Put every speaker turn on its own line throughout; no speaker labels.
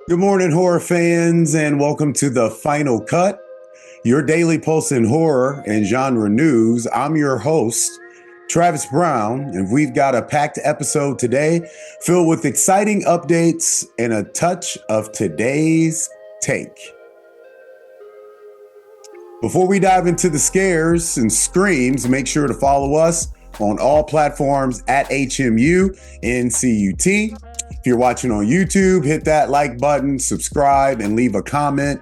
Good morning, horror fans, and welcome to The Final Cut, your daily pulse in horror and genre news. I'm your host, Travis Brown, and we've got a packed episode today filled with exciting updates and a touch of today's take. Before we dive into the scares and screams, make sure to follow us on all platforms at HMU and CUT. If you're watching on YouTube, hit that like button, subscribe, and leave a comment.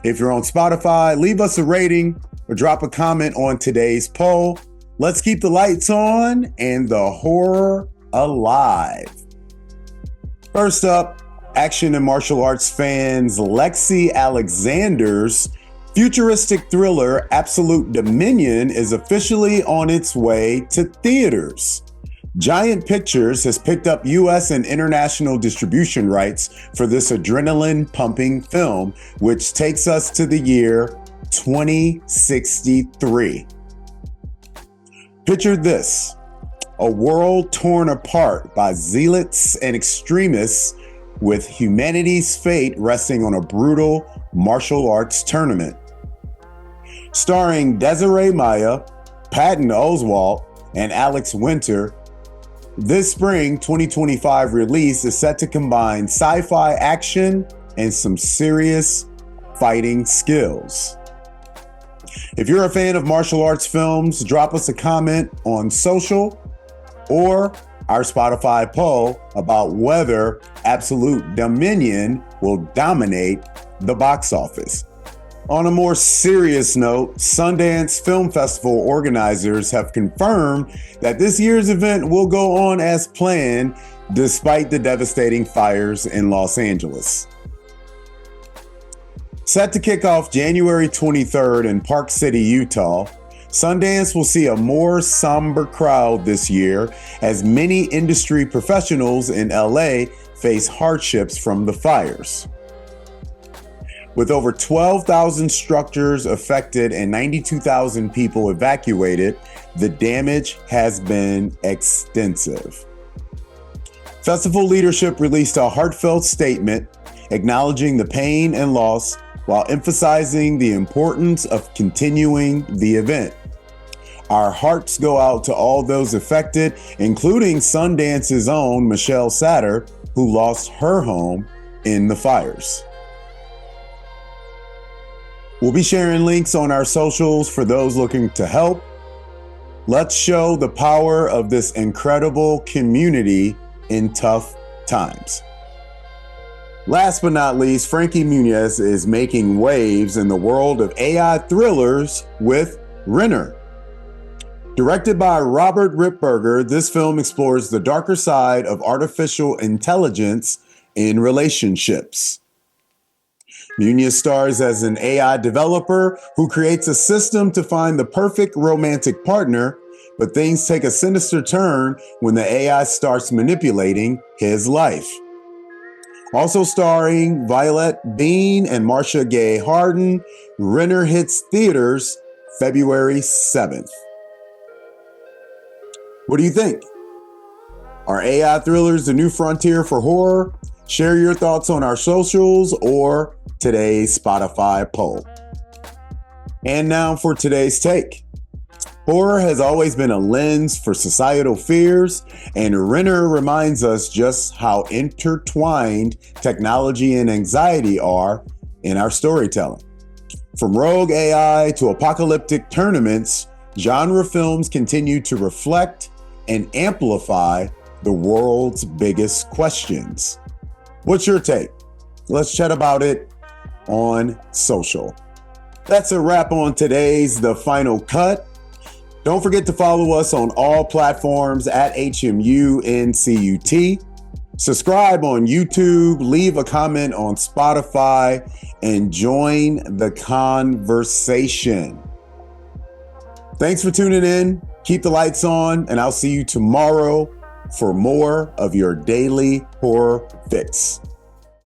If you're on Spotify, leave us a rating or drop a comment on today's poll. Let's keep the lights on and the horror alive. First up, action and martial arts fans Lexi Alexander's futuristic thriller Absolute Dominion is officially on its way to theaters. Giant Pictures has picked up U.S. and international distribution rights for this adrenaline-pumping film, which takes us to the year 2063. Picture this: a world torn apart by zealots and extremists, with humanity's fate resting on a brutal martial arts tournament. Starring Desiree Maya, Patton Oswalt, and Alex Winter, this spring 2025 release is set to combine sci-fi action and some serious fighting skills. If you're a fan of martial arts films, drop us a comment on social or our Spotify poll about whether Absolute Dominion will dominate the box office. On a more serious note, Sundance Film Festival organizers have confirmed that this year's event will go on as planned despite the devastating fires in Los Angeles. Set to kick off January 23rd in Park City, Utah, Sundance will see a more somber crowd this year as many industry professionals in LA face hardships from the fires. With over 12,000 structures affected and 92,000 people evacuated, the damage has been extensive. Festival leadership released a heartfelt statement acknowledging the pain and loss while emphasizing the importance of continuing the event. Our hearts go out to all those affected, including Sundance's own Michelle Satter, who lost her home in the fires. We'll be sharing links on our socials for those looking to help. Let's show the power of this incredible community in tough times. Last but not least, Frankie Muniz is making waves in the world of AI thrillers with Renner. Directed by Robert Ripberger, this film explores the darker side of artificial intelligence in relationships. Muniz stars as an AI developer who creates a system to find the perfect romantic partner, but things take a sinister turn when the AI starts manipulating his life. Also starring Violet Bean and Marcia Gay Harden, Renner hits theaters February 7th. What do you think? Are AI thrillers the new frontier for horror? Share your thoughts on our socials or today's Spotify poll. And now for today's take. Horror has always been a lens for societal fears, and Renner reminds us just how intertwined technology and anxiety are in our storytelling. From rogue AI to apocalyptic tournaments, genre films continue to reflect and amplify the world's biggest questions. What's your take? Let's chat about it on social. That's a wrap on today's The Final Cut. Don't forget to follow us on all platforms at HMU and CUT. Subscribe on YouTube, leave a comment on Spotify, and join the conversation. Thanks for tuning in. Keep the lights on, and I'll see you tomorrow for more of your daily horror fix.